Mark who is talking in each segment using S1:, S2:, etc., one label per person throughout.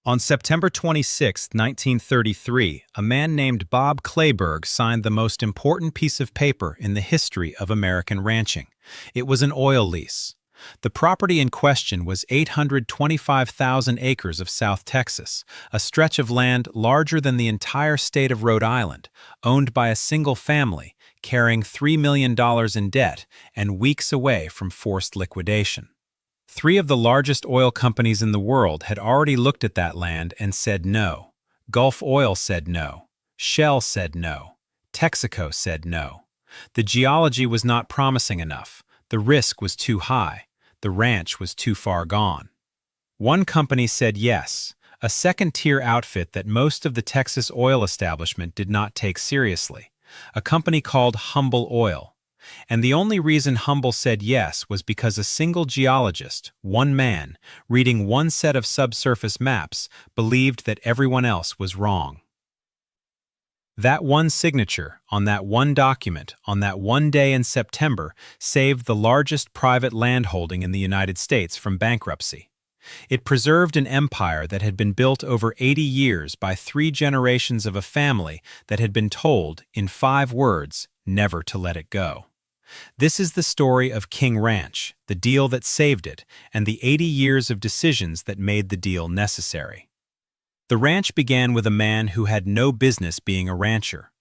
S1: On September 26, 1933, a man named Bob Clayburgh signed the most important piece of paper in the history of American ranching. It was an oil lease. The property in question was 825,000 acres of South Texas, a stretch of land larger than the entire state of Rhode Island, owned by a single family, carrying $3 million in debt and weeks away from forced liquidation. Three of the largest oil companies in the world had already looked at that land and said no. Gulf Oil said no. Shell said no. Texaco said no. The geology was not promising enough. The risk was too high. The ranch was too far gone. One company said yes, a second-tier outfit that most of the Texas oil establishment did not take seriously, a company called Humble Oil. And the only reason Humble said yes was because a single geologist, one man, reading one set of subsurface maps, believed that everyone else was wrong. That one signature, on that one document, on that one day in September, saved the largest private landholding in the United States from bankruptcy. It preserved an empire that had been built over 80 years by 3 generations of a family that had been told, in 5 words, never to let it go. This is the story of King Ranch, the deal that saved it, and the 80 years of decisions that made the deal necessary. The ranch began with a man who had no business being a rancher.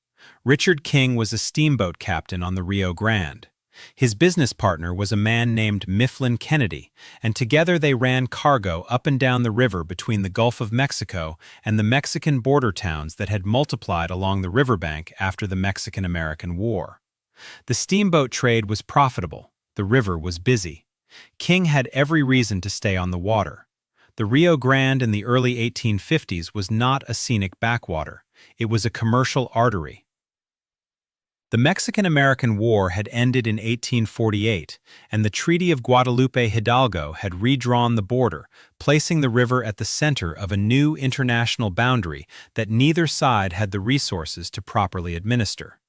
S1: Richard King was a steamboat captain on the Rio Grande. His business partner was a man named Mifflin Kennedy, and together they ran cargo up and down the river between the Gulf of Mexico and the Mexican border towns that had multiplied along the riverbank after the Mexican-American War. The steamboat trade was profitable. The river was busy. King had every reason to stay on the water. The Rio Grande in the early 1850s was not a scenic backwater. It was a commercial artery. The Mexican-American War had ended in 1848, and the Treaty of Guadalupe Hidalgo had redrawn the border, placing the river at the center of a new international boundary that neither side had the resources to properly administer.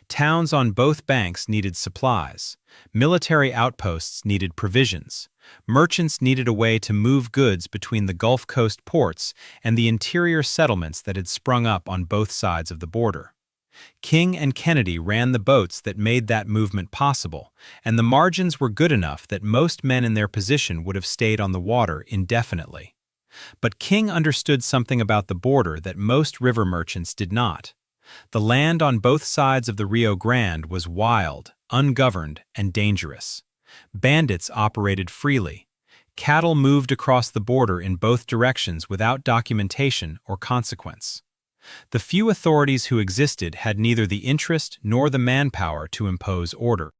S1: Towns on both banks needed supplies. Military outposts needed provisions. Merchants needed a way to move goods between the Gulf Coast ports and the interior settlements that had sprung up on both sides of the border. King and Kennedy ran the boats that made that movement possible, and the margins were good enough that most men in their position would have stayed on the water indefinitely. But King understood something about the border that most river merchants did not. The land on both sides of the Rio Grande was wild, ungoverned, and dangerous. Bandits operated freely. Cattle moved across the border in both directions without documentation or consequence. The few authorities who existed had neither the interest nor the manpower to impose order.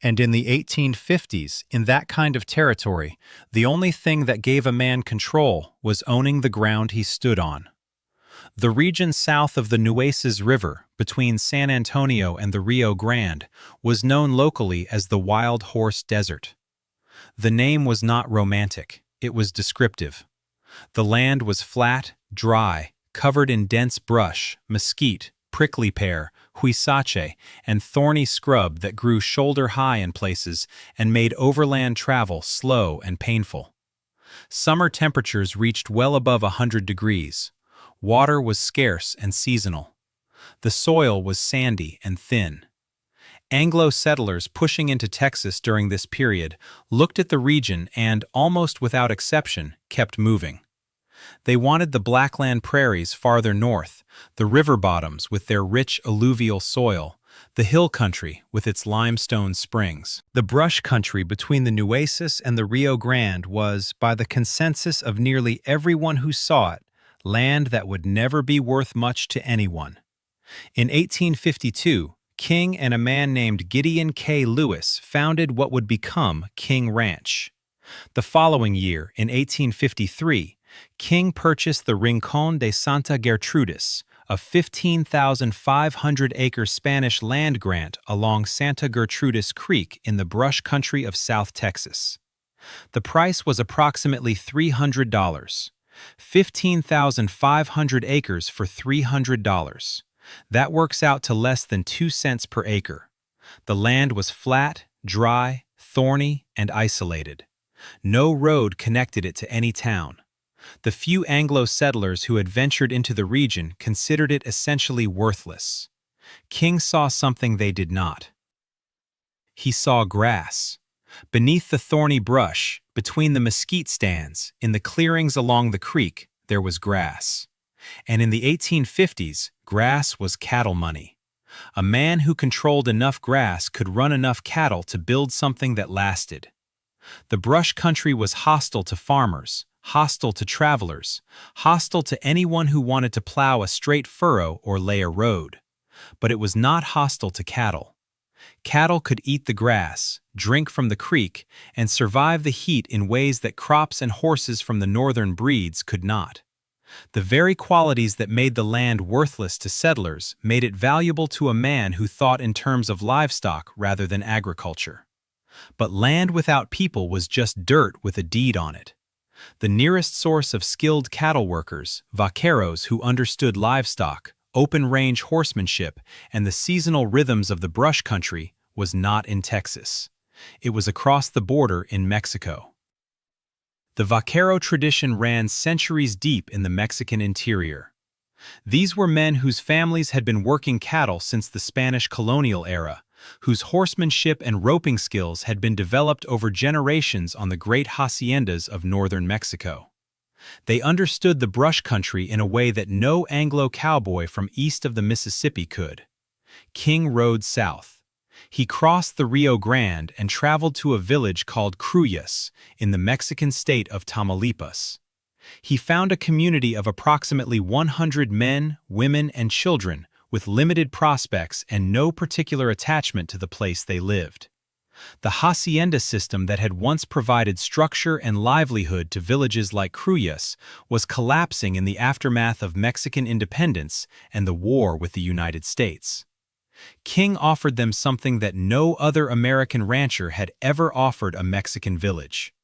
S1: And in the 1850s, in that kind of territory, the only thing that gave a man control was owning the ground he stood on. The region south of the Nueces River, between San Antonio and the Rio Grande, was known locally as the Wild Horse Desert. The name was not romantic, it was descriptive. The land was flat, dry, covered in dense brush, mesquite, prickly pear, huisache, and thorny scrub that grew shoulder-high in places and made overland travel slow and painful. Summer temperatures reached well above 100 degrees. Water was scarce and seasonal. The soil was sandy and thin. Anglo settlers pushing into Texas during this period looked at the region and, almost without exception, kept moving. They wanted the Blackland prairies farther north, the river bottoms with their rich alluvial soil, the hill country with its limestone springs. The brush country between the Nueces and the Rio Grande was, by the consensus of nearly everyone who saw it, land that would never be worth much to anyone. In 1852, King and a man named Gideon K. Lewis founded what would become King Ranch. The following year, in 1853, King purchased the Rincón de Santa Gertrudis, a 15,500-acre Spanish land grant along Santa Gertrudis Creek in the brush country of South Texas. The price was approximately $300. 15,500 acres for $300. That works out to less than 2 cents per acre. The land was flat, dry, thorny, and isolated. No road connected it to any town. The few Anglo settlers who had ventured into the region considered it essentially worthless. King saw something they did not. He saw grass. Beneath the thorny brush, between the mesquite stands, in the clearings along the creek, there was grass. And in the 1850s, grass was cattle money. A man who controlled enough grass could run enough cattle to build something that lasted. The brush country was hostile to farmers, hostile to travelers, hostile to anyone who wanted to plow a straight furrow or lay a road. But it was not hostile to cattle. Cattle could eat the grass, drink from the creek, and survive the heat in ways that crops and horses from the northern breeds could not. The very qualities that made the land worthless to settlers made it valuable to a man who thought in terms of livestock rather than agriculture. But land without people was just dirt with a deed on it. The nearest source of skilled cattle workers, vaqueros who understood livestock, open-range horsemanship, and the seasonal rhythms of the brush country, was not in Texas. It was across the border in Mexico. The vaquero tradition ran centuries deep in the Mexican interior. These were men whose families had been working cattle since the Spanish colonial era, whose horsemanship and roping skills had been developed over generations on the great haciendas of northern Mexico. They understood the brush country in a way that no Anglo cowboy from east of the Mississippi could. King rode south. He crossed the Rio Grande and traveled to a village called Cruyas in the Mexican state of Tamaulipas. He found a community of approximately 100 men, women, and children with limited prospects and no particular attachment to the place they lived. The hacienda system that had once provided structure and livelihood to villages like Cruyas was collapsing in the aftermath of Mexican independence and the war with the United States. King offered them something that no other American rancher had ever offered a Mexican village: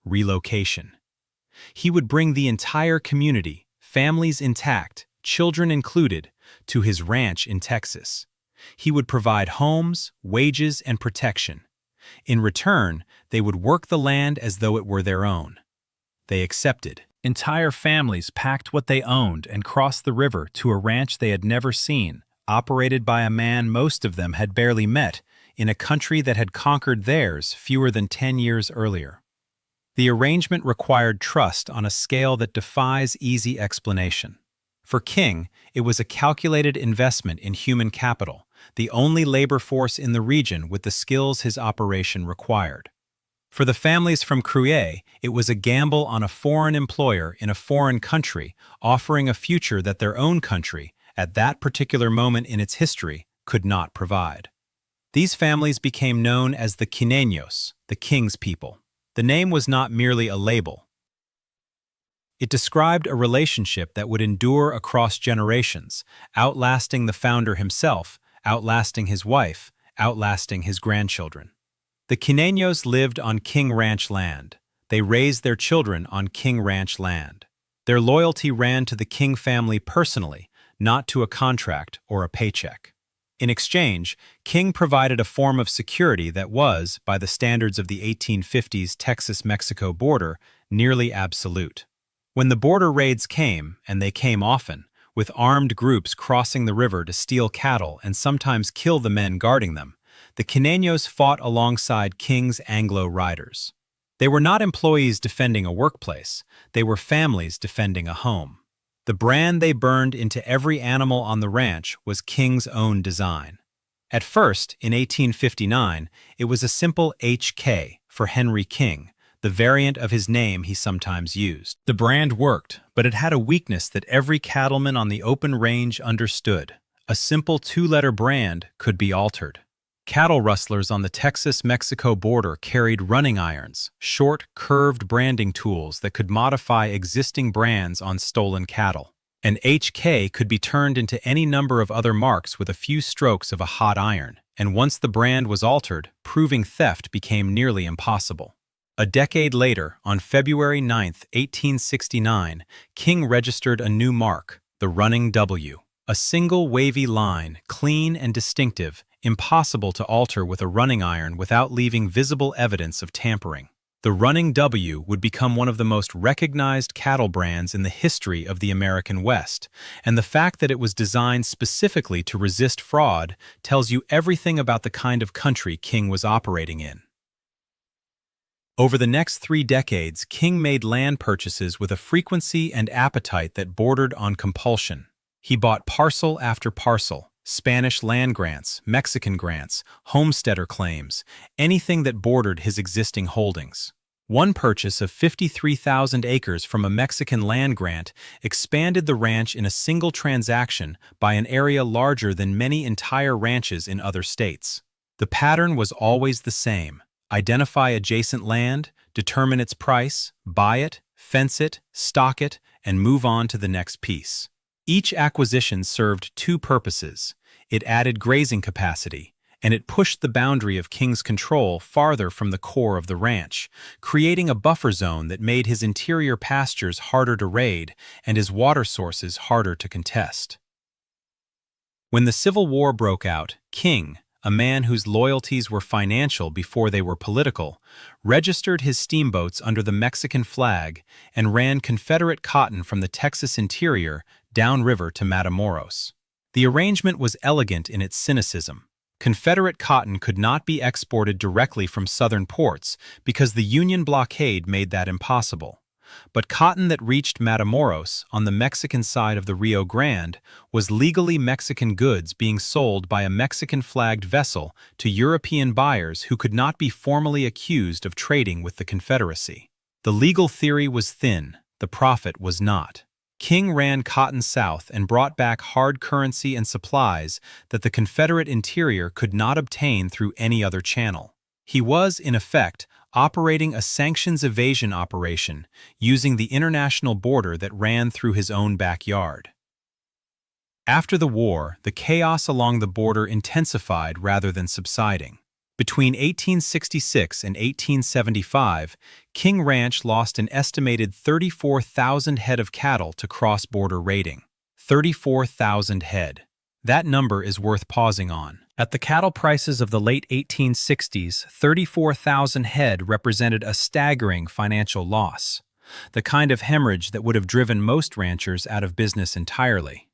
S1: relocation. He would bring the entire community, families intact, children included, to his ranch in Texas. He would provide homes, wages, and protection. In return, they would work the land as though it were their own. They accepted. Entire families packed what they owned and crossed the river to a ranch they had never seen, operated by a man most of them had barely met, in a country that had conquered theirs fewer than 10 years earlier. The arrangement required trust on a scale that defies easy explanation. For King, it was a calculated investment in human capital, the only labor force in the region with the skills his operation required. For the families from Cruyas, it was a gamble on a foreign employer in a foreign country, offering a future that their own country, at that particular moment in its history, could not provide. These families became known as the Kineños, the King's people. The name was not merely a label. It described a relationship that would endure across generations, outlasting the founder himself, outlasting his wife, outlasting his grandchildren. The Kineños lived on King Ranch land. They raised their children on King Ranch land. Their loyalty ran to the King family personally, not to a contract or a paycheck. In exchange, King provided a form of security that was, by the standards of the 1850s Texas-Mexico border, nearly absolute. When the border raids came, and they came often, with armed groups crossing the river to steal cattle and sometimes kill the men guarding them, the Kineños fought alongside King's Anglo riders. They were not employees defending a workplace, they were families defending a home. The brand they burned into every animal on the ranch was King's own design. At first, in 1859, it was a simple HK for Henry King, the variant of his name he sometimes used. The brand worked, but it had a weakness that every cattleman on the open range understood. A simple two-letter brand could be altered. Cattle rustlers on the Texas-Mexico border carried running irons, short, curved branding tools that could modify existing brands on stolen cattle. An HK could be turned into any number of other marks with a few strokes of a hot iron, and once the brand was altered, proving theft became nearly impossible. A decade later, on February 9, 1869, King registered a new mark, the running W. A single wavy line, clean and distinctive, impossible to alter with a running iron without leaving visible evidence of tampering. The Running W would become one of the most recognized cattle brands in the history of the American West, and the fact that it was designed specifically to resist fraud tells you everything about the kind of country King was operating in. Over the next 3 decades, King made land purchases with a frequency and appetite that bordered on compulsion. He bought parcel after parcel, Spanish land grants, Mexican grants, homesteader claims, anything that bordered his existing holdings. One purchase of 53,000 acres from a Mexican land grant expanded the ranch in a single transaction by an area larger than many entire ranches in other states. The pattern was always the same: identify adjacent land, determine its price, buy it, fence it, stock it, and move on to the next piece. Each acquisition served 2 purposes. It added grazing capacity, and it pushed the boundary of King's control farther from the core of the ranch, creating a buffer zone that made his interior pastures harder to raid and his water sources harder to contest. When the Civil War broke out, King, a man whose loyalties were financial before they were political, registered his steamboats under the Mexican flag and ran Confederate cotton from the Texas interior downriver to Matamoros. The arrangement was elegant in its cynicism. Confederate cotton could not be exported directly from southern ports because the Union blockade made that impossible. But cotton that reached Matamoros, on the Mexican side of the Rio Grande, was legally Mexican goods being sold by a Mexican-flagged vessel to European buyers who could not be formally accused of trading with the Confederacy. The legal theory was thin, the profit was not. King ran cotton south and brought back hard currency and supplies that the Confederate interior could not obtain through any other channel. He was, in effect, operating a sanctions evasion operation using the international border that ran through his own backyard. After the war, the chaos along the border intensified rather than subsiding. Between 1866 and 1875, King Ranch lost an estimated 34,000 head of cattle to cross-border raiding. 34,000 head. That number is worth pausing on. At the cattle prices of the late 1860s, 34,000 head represented a staggering financial loss, the kind of hemorrhage that would have driven most ranchers out of business entirely.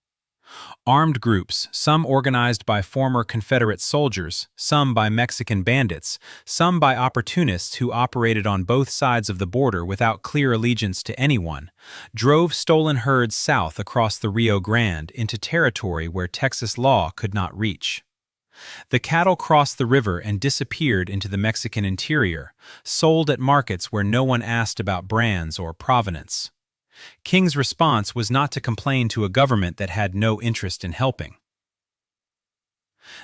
S1: Armed groups, some organized by former Confederate soldiers, some by Mexican bandits, some by opportunists who operated on both sides of the border without clear allegiance to anyone, drove stolen herds south across the Rio Grande into territory where Texas law could not reach. The cattle crossed the river and disappeared into the Mexican interior, sold at markets where no one asked about brands or provenance. King's response was not to complain to a government that had no interest in helping.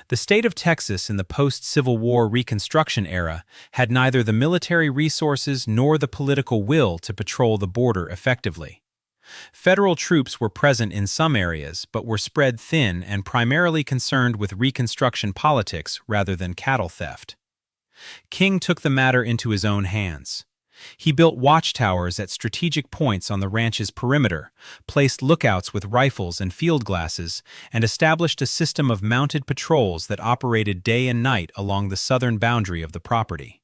S1: The state of Texas in the post-Civil War Reconstruction era had neither the military resources nor the political will to patrol the border effectively. Federal troops were present in some areas but were spread thin and primarily concerned with Reconstruction politics rather than cattle theft. King took the matter into his own hands. He built watchtowers at strategic points on the ranch's perimeter, placed lookouts with rifles and field glasses, and established a system of mounted patrols that operated day and night along the southern boundary of the property.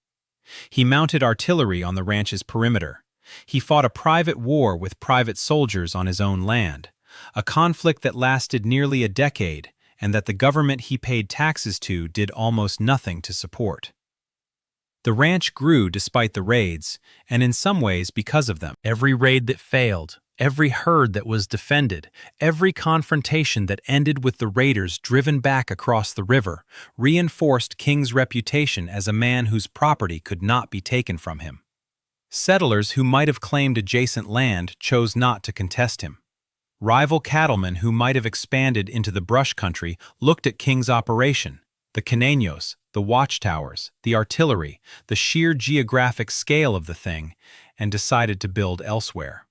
S1: He mounted artillery on the ranch's perimeter. He fought a private war with private soldiers on his own land, a conflict that lasted nearly a decade and that the government he paid taxes to did almost nothing to support. The ranch grew despite the raids, and in some ways because of them. Every raid that failed, every herd that was defended, every confrontation that ended with the raiders driven back across the river, reinforced King's reputation as a man whose property could not be taken from him. Settlers who might have claimed adjacent land chose not to contest him. Rival cattlemen who might have expanded into the brush country looked at King's operation, the Kineños, the watchtowers, the artillery, the sheer geographic scale of the thing, and decided to build elsewhere.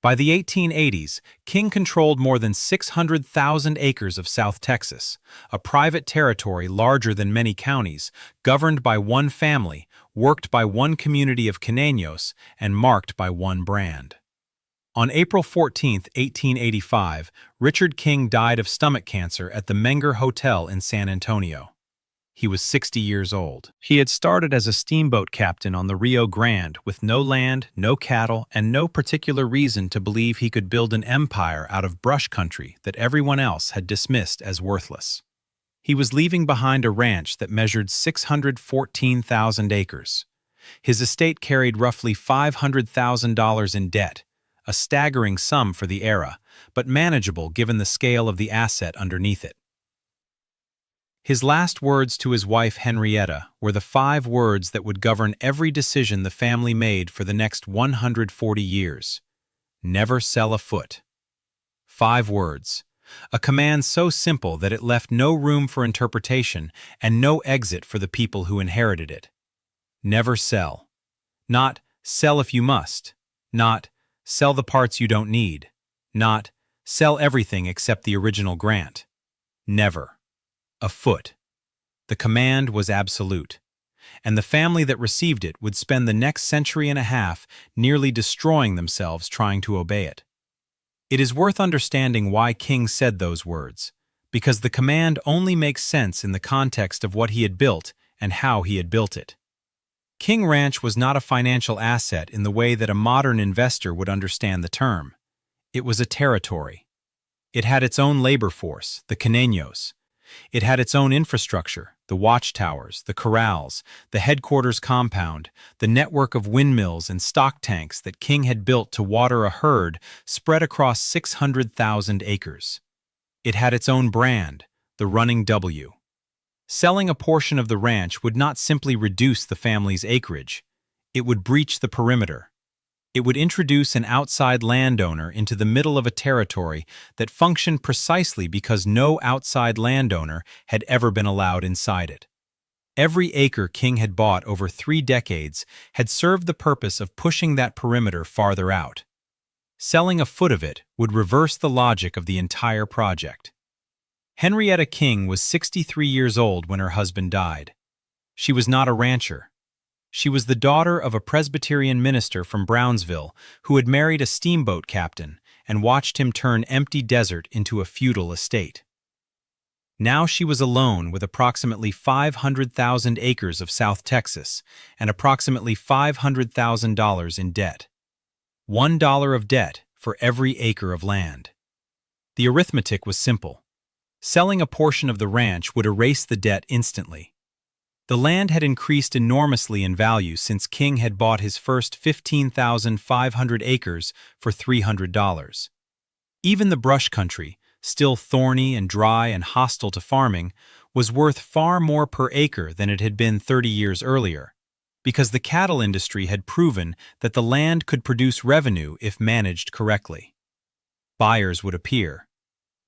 S1: By the 1880s, King controlled more than 600,000 acres of South Texas, a private territory larger than many counties, governed by one family, worked by one community of Kineños, and marked by one brand. On April 14, 1885, Richard King died of stomach cancer at the Menger Hotel in San Antonio. He was 60 years old. He had started as a steamboat captain on the Rio Grande with no land, no cattle, and no particular reason to believe he could build an empire out of brush country that everyone else had dismissed as worthless. He was leaving behind a ranch that measured 614,000 acres. His estate carried roughly $500,000 in debt, a staggering sum for the era, but manageable given the scale of the asset underneath it. His last words to his wife Henrietta were the 5 words that would govern every decision the family made for the next 140 years. Never sell a foot. 5 words. A command so simple that it left no room for interpretation and no exit for the people who inherited it. Never sell. Not sell if you must. Not sell the parts you don't need. Not sell everything except the original grant. Never. A foot. The command was absolute, and the family that received it would spend the next century and a half nearly destroying themselves trying to obey it. It is worth understanding why King said those words, because the command only makes sense in the context of what he had built and how he had built it. King Ranch was not a financial asset in the way that a modern investor would understand the term. It was a territory. It had its own labor force, the Kineños. It had its own infrastructure, the watchtowers, the corrals, the headquarters compound, the network of windmills and stock tanks that King had built to water a herd spread across 600,000 acres. It had its own brand, the Running W. Selling a portion of the ranch would not simply reduce the family's acreage. It would breach the perimeter. It would introduce an outside landowner into the middle of a territory that functioned precisely because no outside landowner had ever been allowed inside it. Every acre King had bought over 3 decades had served the purpose of pushing that perimeter farther out. Selling a foot of it would reverse the logic of the entire project. Henrietta King was 63 years old when her husband died. She was not a rancher. She was the daughter of a Presbyterian minister from Brownsville who had married a steamboat captain and watched him turn empty desert into a feudal estate. Now she was alone with approximately 500,000 acres of South Texas and approximately $500,000 in debt. $1 of debt for every acre of land. The arithmetic was simple. Selling a portion of the ranch would erase the debt instantly. The land had increased enormously in value since King had bought his first 15,500 acres for $300. Even the brush country, still thorny and dry and hostile to farming, was worth far more per acre than it had been 30 years earlier, because the cattle industry had proven that the land could produce revenue if managed correctly. Buyers would appear.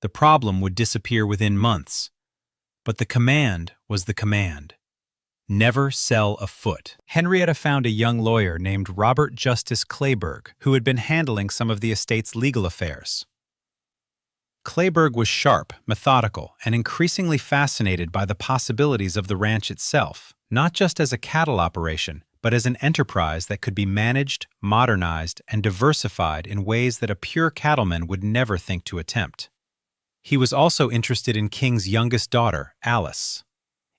S1: The problem would disappear within months. But the command was the command. Never sell a foot. Henrietta found a young lawyer named Robert Justice Kleberg, who had been handling some of the estate's legal affairs. Kleberg was sharp, methodical, and increasingly fascinated by the possibilities of the ranch itself, not just as a cattle operation, but as an enterprise that could be managed, modernized, and diversified in ways that a pure cattleman would never think to attempt. He was also interested in King's youngest daughter, Alice.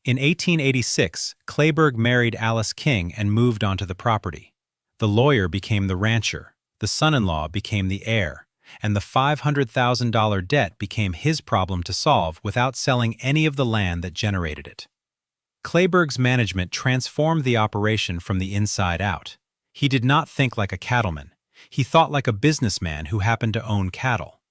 S1: In 1886, Kleberg married Alice King and moved onto the property. The lawyer became the rancher, the son-in-law became the heir, and the $500,000 debt became his problem to solve without selling any of the land that generated it. Kleberg's management transformed the operation from the inside out. He did not think like a cattleman. He thought like a businessman who happened to own cattle.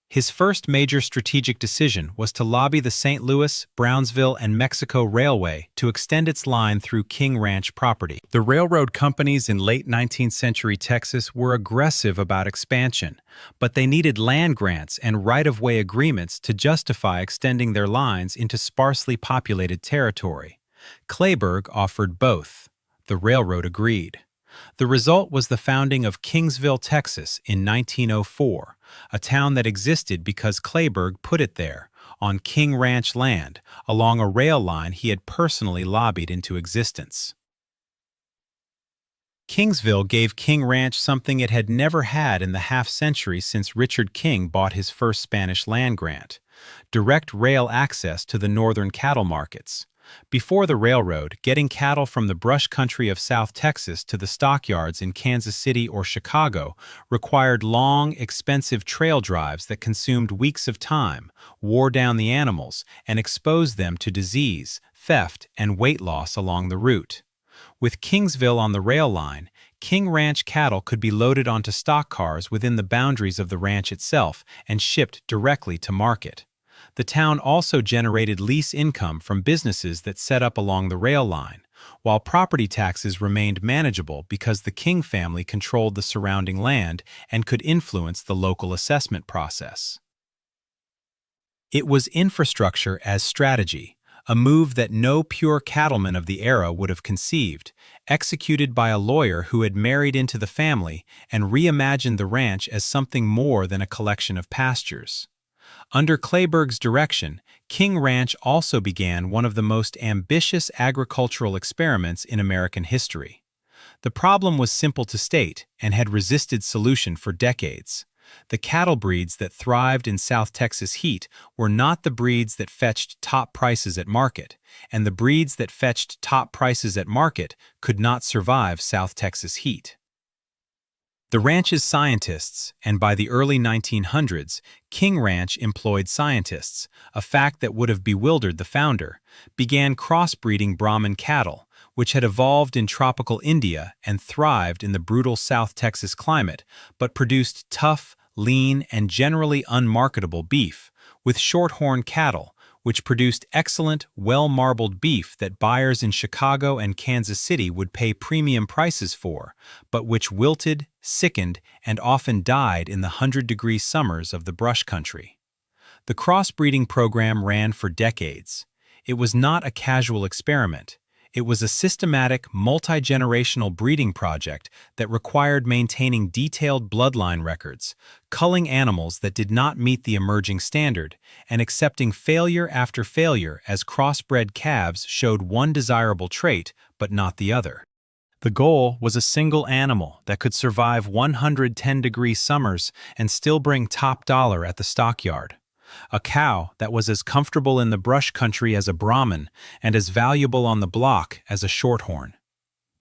S1: His first major strategic decision was to lobby the St. Louis, Brownsville, and Mexico Railway to extend its line through King Ranch property. The railroad companies in late 19th century Texas were aggressive about expansion, but they needed land grants and right-of-way agreements to justify extending their lines into sparsely populated territory. Kleberg offered both. The railroad agreed. The result was the founding of Kingsville, Texas in 1904, a town that existed because Kleberg put it there, on King Ranch land, along a rail line he had personally lobbied into existence. Kingsville gave King Ranch something it had never had in the half-century since Richard King bought his first Spanish land grant: direct rail access to the northern cattle markets. Before the railroad, getting cattle from the brush country of South Texas to the stockyards in Kansas City or Chicago required long, expensive trail drives that consumed weeks of time, wore down the animals, and exposed them to disease, theft, and weight loss along the route. With Kingsville on the rail line, King Ranch cattle could be loaded onto stock cars within the boundaries of the ranch itself and shipped directly to market. The town also generated lease income from businesses that set up along the rail line, while property taxes remained manageable because the King family controlled the surrounding land and could influence the local assessment process. It was infrastructure as strategy, a move that no pure cattleman of the era would have conceived, executed by a lawyer who had married into the family and reimagined the ranch as something more than a collection of pastures. Under Kleberg's direction, King Ranch also began one of the most ambitious agricultural experiments in American history. The problem was simple to state and had resisted solution for decades. The cattle breeds that thrived in South Texas heat were not the breeds that fetched top prices at market, and the breeds that fetched top prices at market could not survive South Texas heat. The ranch's scientists, and by the early 1900s, King Ranch employed scientists, a fact that would have bewildered the founder, began crossbreeding Brahman cattle, which had evolved in tropical India and thrived in the brutal South Texas climate, but produced tough, lean, and generally unmarketable beef, with shorthorn cattle, which produced excellent, well-marbled beef that buyers in Chicago and Kansas City would pay premium prices for, but which wilted, sickened, and often died in the 100-degree summers of the brush country. The crossbreeding program ran for decades. It was not a casual experiment. It was a systematic, multi-generational breeding project that required maintaining detailed bloodline records, culling animals that did not meet the emerging standard, and accepting failure after failure as crossbred calves showed one desirable trait but not the other. The goal was a single animal that could survive 110-degree summers and still bring top dollar at the stockyard. A cow that was as comfortable in the brush country as a Brahmin and as valuable on the block as a shorthorn.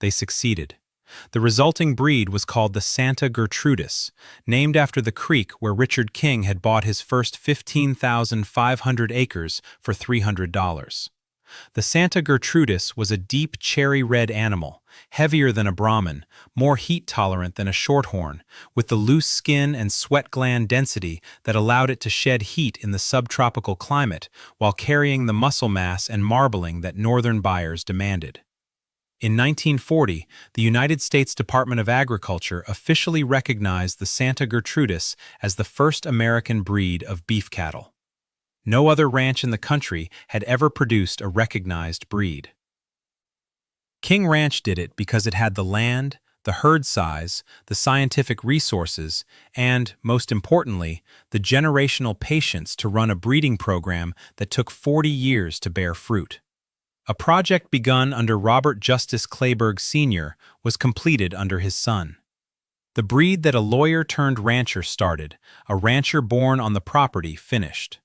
S1: They succeeded. The resulting breed was called the Santa Gertrudis, named after the creek where Richard King had bought his first 15,500 acres for $300. The Santa Gertrudis was a deep cherry-red animal, heavier than a Brahmin, more heat-tolerant than a shorthorn, with the loose skin and sweat gland density that allowed it to shed heat in the subtropical climate while carrying the muscle mass and marbling that northern buyers demanded. In 1940, the United States Department of Agriculture officially recognized the Santa Gertrudis as the first American breed of beef cattle. No other ranch in the country had ever produced a recognized breed. King Ranch did it because it had the land, the herd size, the scientific resources, and, most importantly, the generational patience to run a breeding program that took 40 years to bear fruit. A project begun under Robert Justice Kleberg Sr. was completed under his son. The breed that a lawyer-turned-rancher started, a rancher born on the property, finished.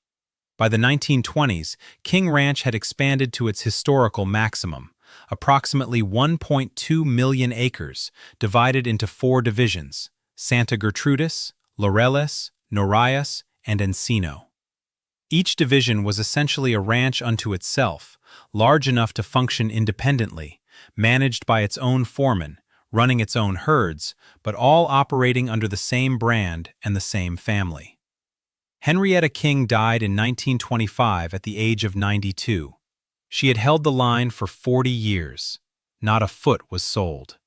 S1: By the 1920s, King Ranch had expanded to its historical maximum, approximately 1.2 million acres, divided into 4 divisions: Santa Gertrudis, Laureles, Norias, and Encino. Each division was essentially a ranch unto itself, large enough to function independently, managed by its own foreman, running its own herds, but all operating under the same brand and the same family. Henrietta King died in 1925 at the age of 92. She had held the line for 40 years. Not a foot was sold.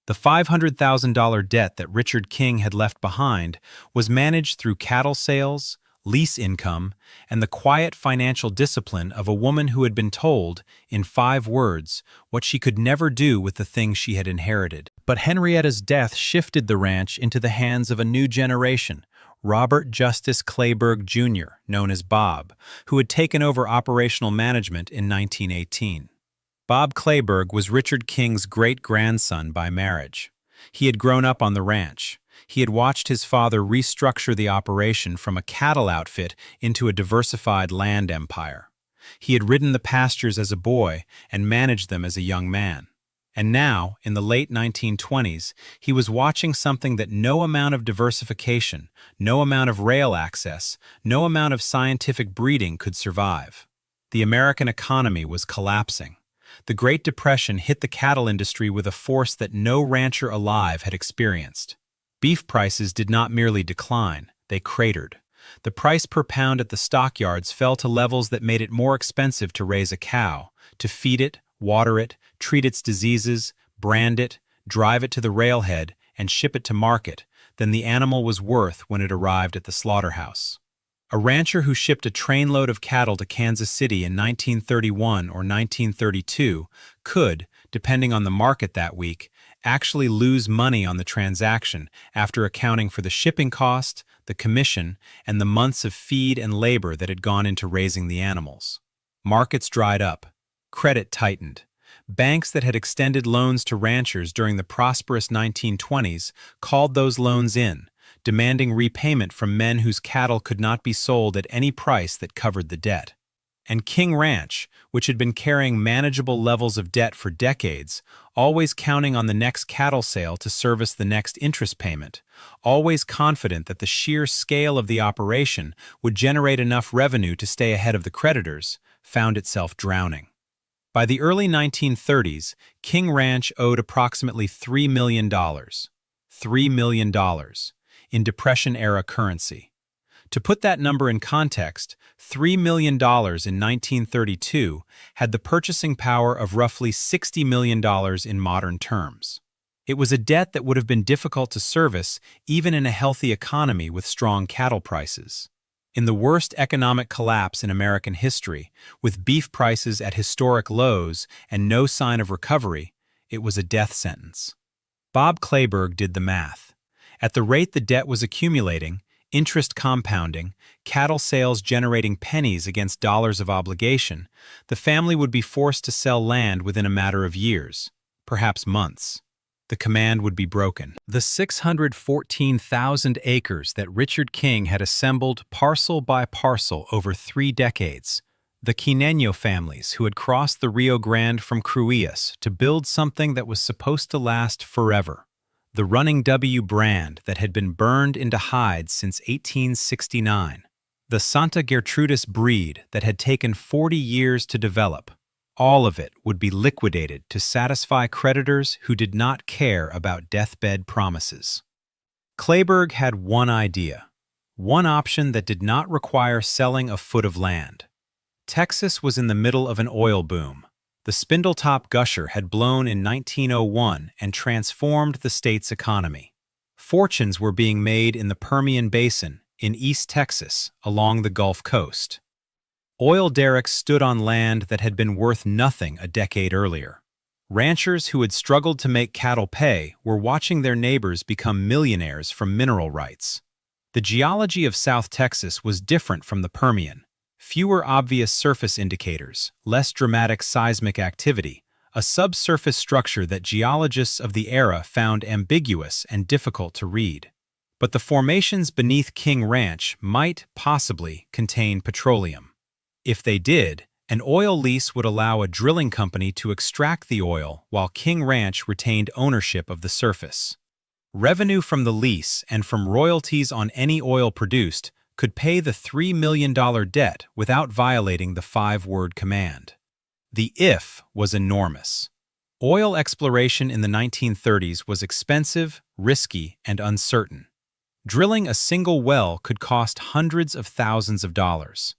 S1: The $500,000 debt that Richard King had left behind was managed through cattle sales, lease income, and the quiet financial discipline of a woman who had been told, in 5 words, what she could never do with the things she had inherited. But Henrietta's death shifted the ranch into the hands of a new generation, Robert Justice Kleberg Jr., known as Bob, who had taken over operational management in 1918. Bob Kleberg was Richard King's great-grandson by marriage. He had grown up on the ranch. He had watched his father restructure the operation from a cattle outfit into a diversified land empire. He had ridden the pastures as a boy and managed them as a young man. And now, in the late 1920s, he was watching something that no amount of diversification, no amount of rail access, no amount of scientific breeding could survive. The American economy was collapsing. The Great Depression hit the cattle industry with a force that no rancher alive had experienced. Beef prices did not merely decline, they cratered. The price per pound at the stockyards fell to levels that made it more expensive to raise a cow, to feed it, water it, treat its diseases, brand it, drive it to the railhead, and ship it to market than the animal was worth when it arrived at the slaughterhouse. A rancher who shipped a trainload of cattle to Kansas City in 1931 or 1932 could, depending on the market that week, actually lose money on the transaction after accounting for the shipping cost, the commission, and the months of feed and labor that had gone into raising the animals. Markets dried up. Credit tightened. Banks that had extended loans to ranchers during the prosperous 1920s called those loans in, demanding repayment from men whose cattle could not be sold at any price that covered the debt. And King Ranch, which had been carrying manageable levels of debt for decades, always counting on the next cattle sale to service the next interest payment, always confident that the sheer scale of the operation would generate enough revenue to stay ahead of the creditors, found itself drowning. By the early 1930s, King Ranch owed approximately $3 million. $3 million in Depression-era currency. To put that number in context, $3 million in 1932 had the purchasing power of roughly $60 million in modern terms. It was a debt that would have been difficult to service even in a healthy economy with strong cattle prices. In the worst economic collapse in American history, with beef prices at historic lows and no sign of recovery, it was a death sentence. Bob Kleberg did the math. At the rate the debt was accumulating, interest compounding, cattle sales generating pennies against dollars of obligation, the family would be forced to sell land within a matter of years, perhaps months. The command would be broken. The 614,000 acres that Richard King had assembled parcel by parcel over 3 decades, the Kineño families who had crossed the Rio Grande from Cruillas to build something that was supposed to last forever, the Running W brand that had been burned into hides since 1869, the Santa Gertrudis breed that had taken 40 years to develop. All of it would be liquidated to satisfy creditors who did not care about deathbed promises. Kleberg had one idea, one option that did not require selling a foot of land. Texas was in the middle of an oil boom. The Spindletop gusher had blown in 1901 and transformed the state's economy. Fortunes were being made in the Permian Basin, in East Texas, along the Gulf Coast. Oil derricks stood on land that had been worth nothing a decade earlier. Ranchers who had struggled to make cattle pay were watching their neighbors become millionaires from mineral rights. The geology of South Texas was different from the Permian. Fewer obvious surface indicators, less dramatic seismic activity, a subsurface structure that geologists of the era found ambiguous and difficult to read. But the formations beneath King Ranch might, possibly, contain petroleum. If they did, an oil lease would allow a drilling company to extract the oil while King Ranch retained ownership of the surface. Revenue from the lease and from royalties on any oil produced could pay the $3 million debt without violating the 5-word command. The if was enormous. Oil exploration in the 1930s was expensive, risky, and uncertain. Drilling a single well could cost hundreds of thousands of dollars.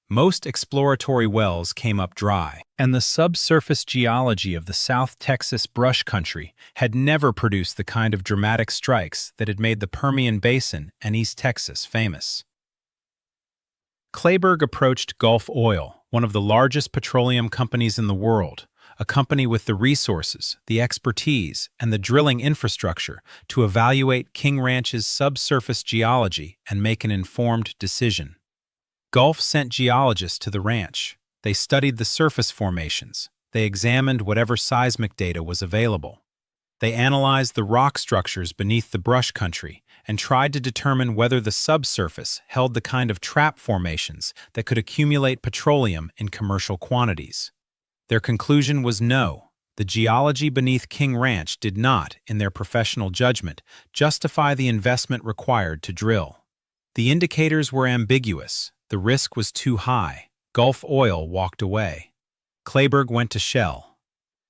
S1: Most exploratory wells came up dry, and the subsurface geology of the South Texas brush country had never produced the kind of dramatic strikes that had made the Permian Basin and East Texas famous. Kleberg approached Gulf Oil, one of the largest petroleum companies in the world, a company with the resources, the expertise, and the drilling infrastructure to evaluate King Ranch's subsurface geology and make an informed decision. Gulf sent geologists to the ranch. They studied the surface formations. They examined whatever seismic data was available. They analyzed the rock structures beneath the brush country and tried to determine whether the subsurface held the kind of trap formations that could accumulate petroleum in commercial quantities. Their conclusion was no. The geology beneath King Ranch did not, in their professional judgment, justify the investment required to drill. The indicators were ambiguous. The risk was too high. Gulf Oil walked away. Kleberg went to Shell.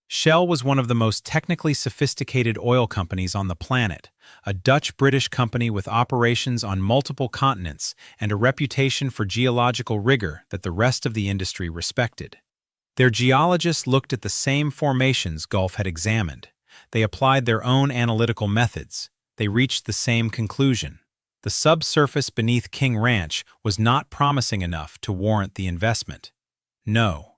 S1: Shell was one of the most technically sophisticated oil companies on the planet, a Dutch-British company with operations on multiple continents and a reputation for geological rigor that the rest of the industry respected. Their geologists looked at the same formations Gulf had examined. They applied their own analytical methods. They reached the same conclusion. The subsurface beneath King Ranch was not promising enough to warrant the investment. No.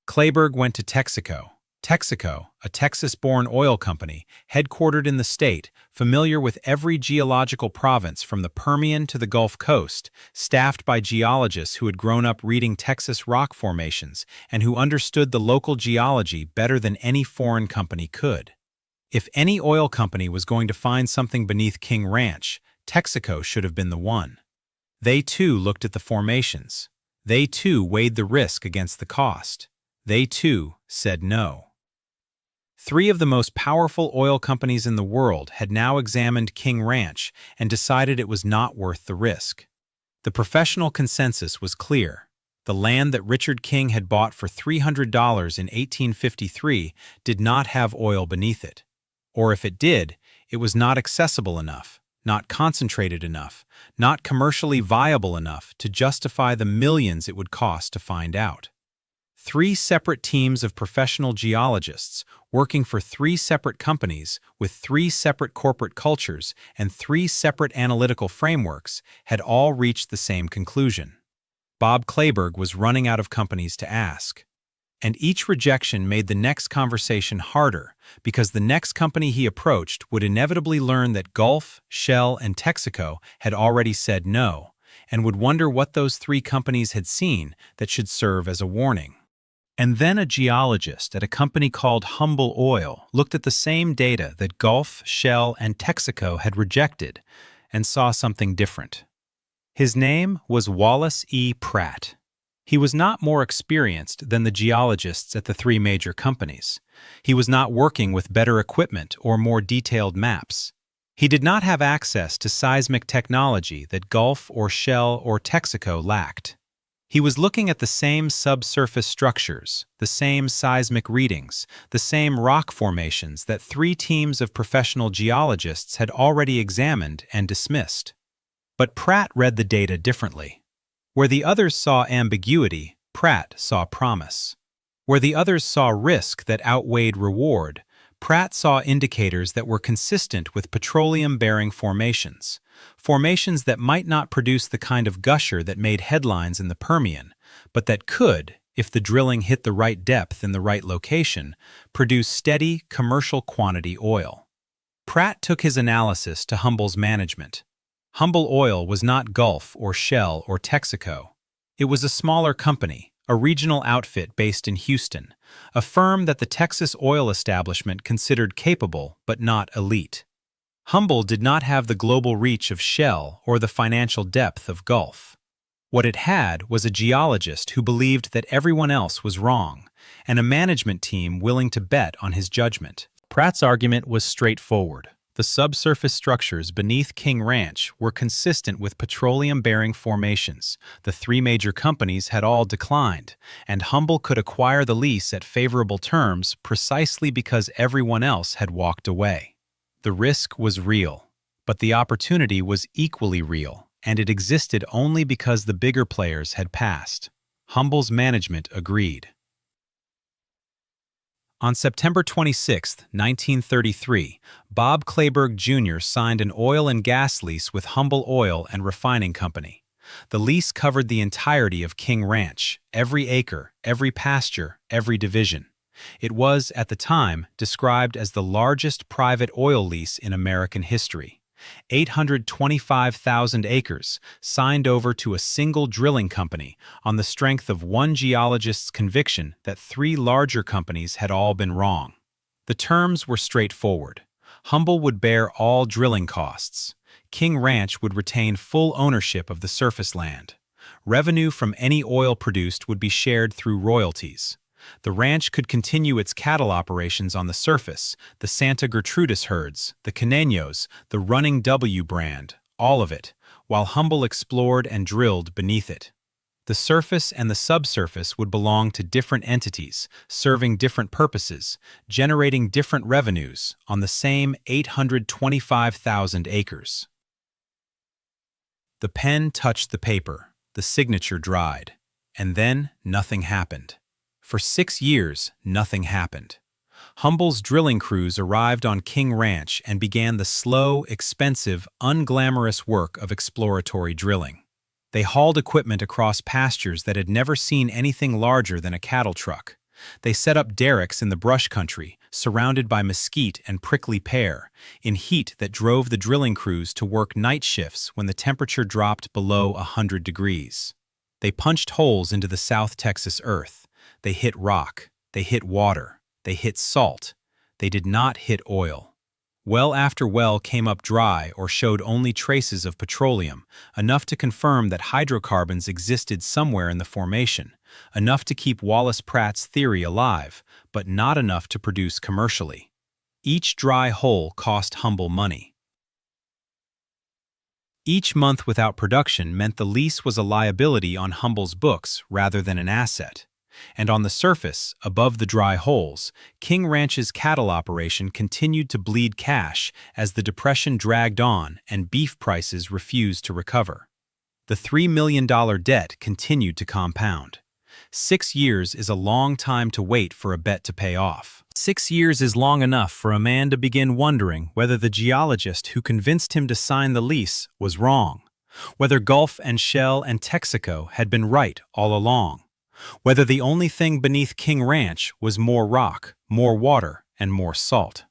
S1: Kleberg went to Texaco. Texaco, a Texas-born oil company, headquartered in the state, familiar with every geological province from the Permian to the Gulf Coast, staffed by geologists who had grown up reading Texas rock formations and who understood the local geology better than any foreign company could. If any oil company was going to find something beneath King Ranch, Texaco should have been the one. They too looked at the formations. They too weighed the risk against the cost. They too said no. 3 of the most powerful oil companies in the world had now examined King Ranch and decided it was not worth the risk. The professional consensus was clear. The land that Richard King had bought for $300 in 1853 did not have oil beneath it. Or if it did, it was not accessible enough, not concentrated enough, not commercially viable enough to justify the millions it would cost to find out. 3 separate teams of professional geologists working for 3 separate companies with 3 separate corporate cultures and 3 separate analytical frameworks had all reached the same conclusion. Bob Kleberg was running out of companies to ask. And each rejection made the next conversation harder because the next company he approached would inevitably learn that Gulf, Shell, and Texaco had already said no, and would wonder what those 3 companies had seen that should serve as a warning. And then a geologist at a company called Humble Oil looked at the same data that Gulf, Shell, and Texaco had rejected and saw something different. His name was Wallace E. Pratt. He was not more experienced than the geologists at the 3 major companies. He was not working with better equipment or more detailed maps. He did not have access to seismic technology that Gulf or Shell or Texaco lacked. He was looking at the same subsurface structures, the same seismic readings, the same rock formations that 3 teams of professional geologists had already examined and dismissed. But Pratt read the data differently. Where the others saw ambiguity, Pratt saw promise. Where the others saw risk that outweighed reward, Pratt saw indicators that were consistent with petroleum-bearing formations. Formations that might not produce the kind of gusher that made headlines in the Permian, but that could, if the drilling hit the right depth in the right location, produce steady, commercial quantity oil. Pratt took his analysis to Humble's management. Humble Oil was not Gulf or Shell or Texaco. It was a smaller company, a regional outfit based in Houston, a firm that the Texas oil establishment considered capable but not elite. Humble did not have the global reach of Shell or the financial depth of Gulf. What it had was a geologist who believed that everyone else was wrong, and a management team willing to bet on his judgment. Pratt's argument was straightforward. The subsurface structures beneath King Ranch were consistent with petroleum-bearing formations. The 3 major companies had all declined, and Humble could acquire the lease at favorable terms precisely because everyone else had walked away. The risk was real, but the opportunity was equally real, and it existed only because the bigger players had passed. Humble's management agreed. On September 26, 1933, Bob Kleberg Jr. signed an oil and gas lease with Humble Oil and Refining Company. The lease covered the entirety of King Ranch, every acre, every pasture, every division. It was, at the time, described as the largest private oil lease in American history. 825,000 acres signed over to a single drilling company on the strength of one geologist's conviction that 3 larger companies had all been wrong. The terms were straightforward. Humble would bear all drilling costs. King Ranch would retain full ownership of the surface land. Revenue from any oil produced would be shared through royalties. The ranch could continue its cattle operations on the surface, the Santa Gertrudis herds, the Kineños, the Running W brand, all of it, while Humble explored and drilled beneath it. The surface and the subsurface would belong to different entities, serving different purposes, generating different revenues on the same 825,000 acres. The pen touched the paper, the signature dried, and then nothing happened. For 6 years, nothing happened. Humble's drilling crews arrived on King Ranch and began the slow, expensive, unglamorous work of exploratory drilling. They hauled equipment across pastures that had never seen anything larger than a cattle truck. They set up derricks in the brush country, surrounded by mesquite and prickly pear, in heat that drove the drilling crews to work night shifts when the temperature dropped below 100 degrees. They punched holes into the South Texas earth. They hit rock. They hit water. They hit salt. They did not hit oil. Well after well came up dry or showed only traces of petroleum, enough to confirm that hydrocarbons existed somewhere in the formation, enough to keep Wallace Pratt's theory alive, but not enough to produce commercially. Each dry hole cost Humble money. Each month without production meant the lease was a liability on Humble's books rather than an asset. And on the surface, above the dry holes, King Ranch's cattle operation continued to bleed cash as the depression dragged on and beef prices refused to recover. The $3 million debt continued to compound. 6 years is a long time to wait for a bet to pay off. 6 years is long enough for a man to begin wondering whether the geologist who convinced him to sign the lease was wrong, whether Gulf and Shell and Texaco had been right all along, whether the only thing beneath King Ranch was more rock, more water, and more salt.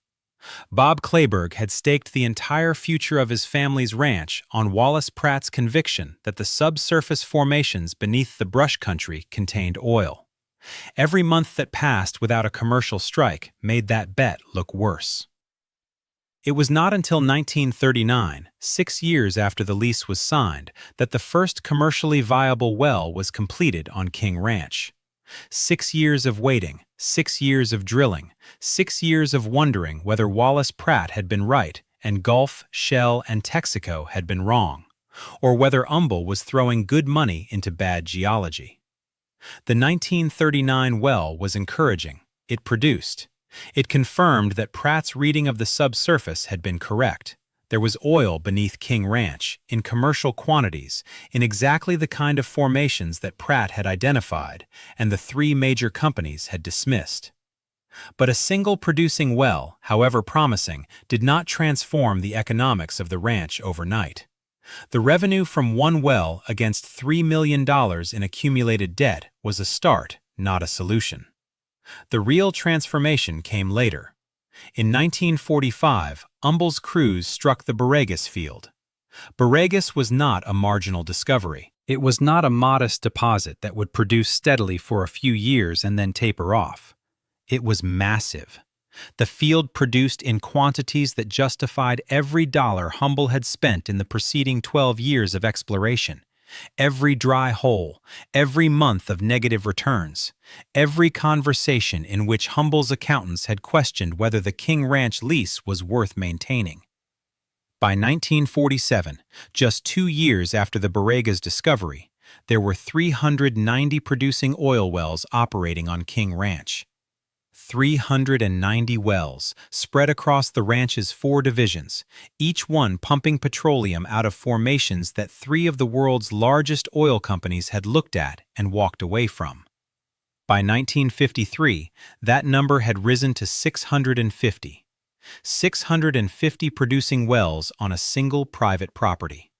S1: Bob Kleberg had staked the entire future of his family's ranch on Wallace Pratt's conviction that the subsurface formations beneath the brush country contained oil. Every month that passed without a commercial strike made that bet look worse. It was not until 1939, 6 years after the lease was signed, that the first commercially viable well was completed on King Ranch. 6 years of waiting, 6 years of drilling, 6 years of wondering whether Wallace Pratt had been right and Gulf, Shell, and Texaco had been wrong, or whether Humble was throwing good money into bad geology. The 1939 well was encouraging. It produced. It confirmed that Pratt's reading of the subsurface had been correct. There was oil beneath King Ranch, in commercial quantities, in exactly the kind of formations that Pratt had identified and the 3 major companies had dismissed. But a single producing well, however promising, did not transform the economics of the ranch overnight. The revenue from one well against $3 million in accumulated debt was a start, not a solution. The real transformation came later. In 1945, Humble's crews struck the Borregas field. Borregas was not a marginal discovery. It was not a modest deposit that would produce steadily for a few years and then taper off. It was massive. The field produced in quantities that justified every dollar Humble had spent in the preceding 12 years of exploration. Every dry hole, every month of negative returns, every conversation in which Humble's accountants had questioned whether the King Ranch lease was worth maintaining. By 1947, just 2 years after the Borregas discovery, there were 390 producing oil wells operating on King Ranch. 390 wells, spread across the ranch's 4 divisions, each one pumping petroleum out of formations that 3 of the world's largest oil companies had looked at and walked away from. By 1953, that number had risen to 650. 650 producing wells on a single private property.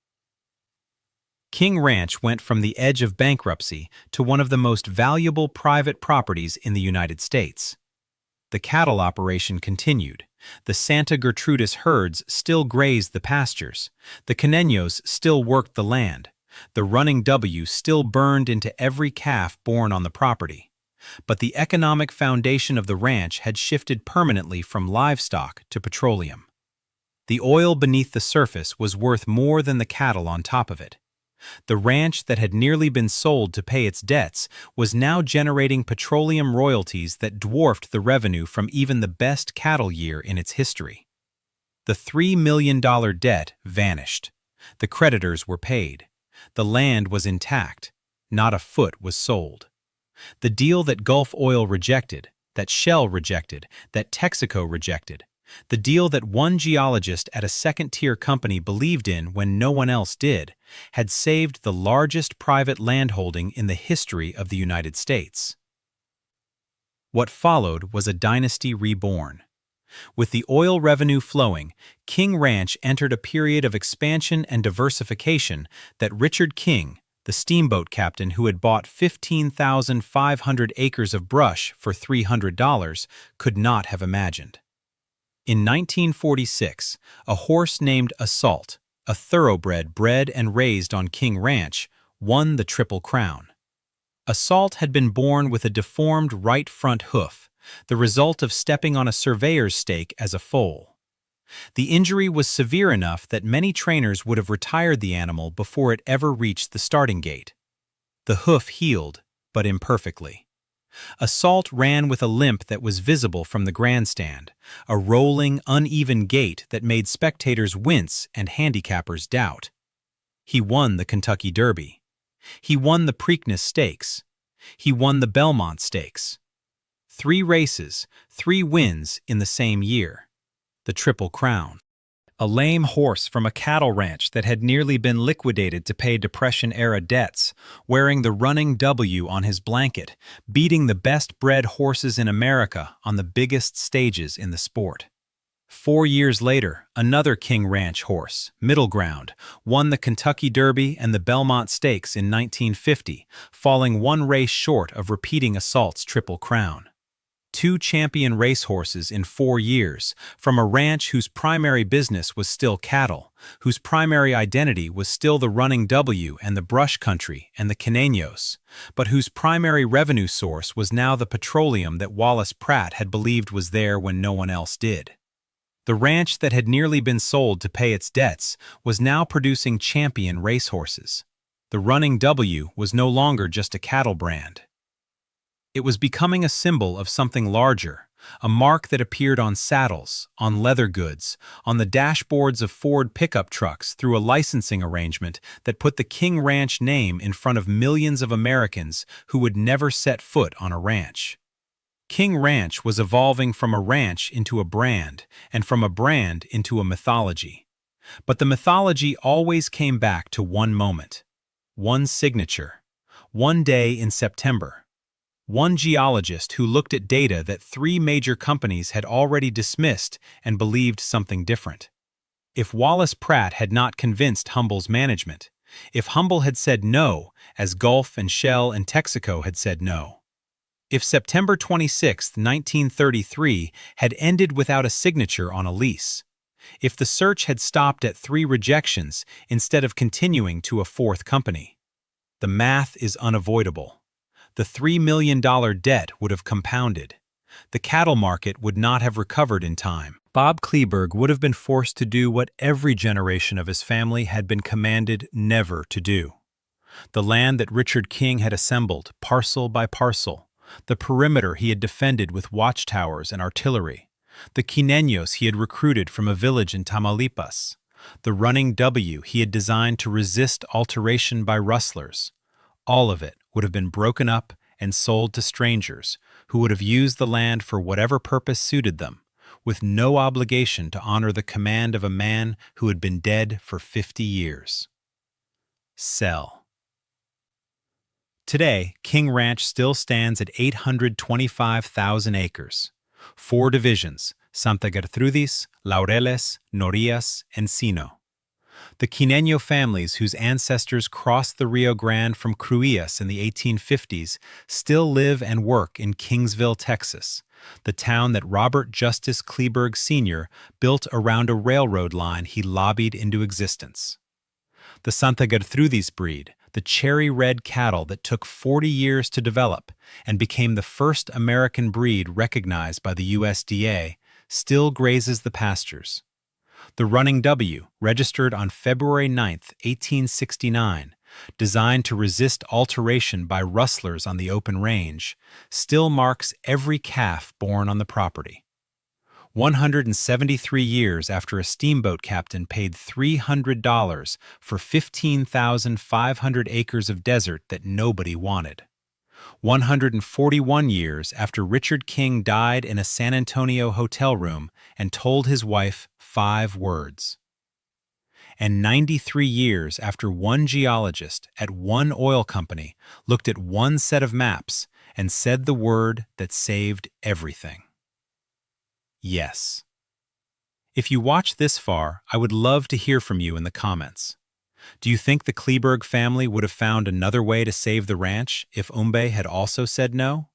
S1: King Ranch went from the edge of bankruptcy to one of the most valuable private properties in the United States. The cattle operation continued. The Santa Gertrudis herds still grazed the pastures. The Kineños still worked the land. The Running W still burned into every calf born on the property. But the economic foundation of the ranch had shifted permanently from livestock to petroleum. The oil beneath the surface was worth more than the cattle on top of it. The ranch that had nearly been sold to pay its debts was now generating petroleum royalties that dwarfed the revenue from even the best cattle year in its history. The $3 million debt vanished. The creditors were paid. The land was intact. Not a foot was sold. The deal that Gulf Oil rejected, that Shell rejected, that Texaco rejected, the deal that one geologist at a second-tier company believed in when no one else did, had saved the largest private landholding in the history of the United States. What followed was a dynasty reborn. With the oil revenue flowing, King Ranch entered a period of expansion and diversification that Richard King, the steamboat captain who had bought 15,500 acres of brush for $300, could not have imagined. In 1946, a horse named Assault, a thoroughbred bred and raised on King Ranch, won the Triple Crown. Assault had been born with a deformed right front hoof, the result of stepping on a surveyor's stake as a foal. The injury was severe enough that many trainers would have retired the animal before it ever reached the starting gate. The hoof healed, but imperfectly. Assault ran with a limp that was visible from the grandstand, a rolling, uneven gait that made spectators wince and handicappers doubt. He won the Kentucky Derby. He won the Preakness Stakes. He won the Belmont Stakes. 3 races, 3 wins in the same year. The Triple Crown. A lame horse from a cattle ranch that had nearly been liquidated to pay Depression-era debts, wearing the running W on his blanket, beating the best-bred horses in America on the biggest stages in the sport. 4 years later, another King Ranch horse, Middle Ground, won the Kentucky Derby and the Belmont Stakes in 1950, falling 1 race short of repeating Assault's Triple Crown. 2 champion racehorses in 4 years, from a ranch whose primary business was still cattle, whose primary identity was still the running W and the brush country and the Kineños, but whose primary revenue source was now the petroleum that Wallace Pratt had believed was there when no one else did. The ranch that had nearly been sold to pay its debts was now producing champion racehorses. The running W was no longer just a cattle brand. It was becoming a symbol of something larger, a mark that appeared on saddles, on leather goods, on the dashboards of Ford pickup trucks through a licensing arrangement that put the King Ranch name in front of millions of Americans who would never set foot on a ranch. King Ranch was evolving from a ranch into a brand, and from a brand into a mythology. But the mythology always came back to one moment, one signature, one day in September. One geologist who looked at data that 3 major companies had already dismissed and believed something different. If Wallace Pratt had not convinced Humble's management, if Humble had said no, as Gulf and Shell and Texaco had said no. If September 26, 1933 had ended without a signature on a lease. If the search had stopped at 3 rejections instead of continuing to a 4th company. The math is unavoidable. The $3 million debt would have compounded. The cattle market would not have recovered in time. Bob Kleberg would have been forced to do what every generation of his family had been commanded never to do. The land that Richard King had assembled, parcel by parcel, the perimeter he had defended with watchtowers and artillery, the Kineños he had recruited from a village in Tamaulipas, the running W he had designed to resist alteration by rustlers, all of it would have been broken up and sold to strangers who would have used the land for whatever purpose suited them, with no obligation to honor the command of a man who had been dead for 50 years. Sell. Today, King Ranch still stands at 825,000 acres. 4 divisions, Santa Gertrudis, Laureles, Norias, and Sino. The Kineño families whose ancestors crossed the Rio Grande from Cruillas in the 1850s still live and work in Kingsville, Texas, the town that Robert Justice Kleberg Sr. built around a railroad line he lobbied into existence. The Santa Gertrudis breed, the cherry-red cattle that took 40 years to develop and became the first American breed recognized by the USDA, still grazes the pastures. The Running W, registered on February 9, 1869, designed to resist alteration by rustlers on the open range, still marks every calf born on the property. 173 years after a steamboat captain paid $300 for 15,500 acres of desert that nobody wanted. 141 years after Richard King died in a San Antonio hotel room and told his wife 5 words. And 93 years after one geologist at one oil company looked at one set of maps and said the word that saved everything. Yes. If you watched this far, I would love to hear from you in the comments. Do you think the Kleberg family would have found another way to save the ranch if Umbe had also said no?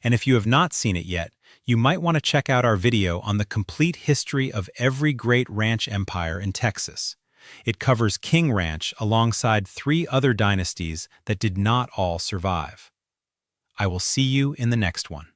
S1: And if you have not seen it yet, you might want to check out our video on the complete history of every great ranch empire in Texas. It covers King Ranch alongside 3 other dynasties that did not all survive. I will see you in the next one.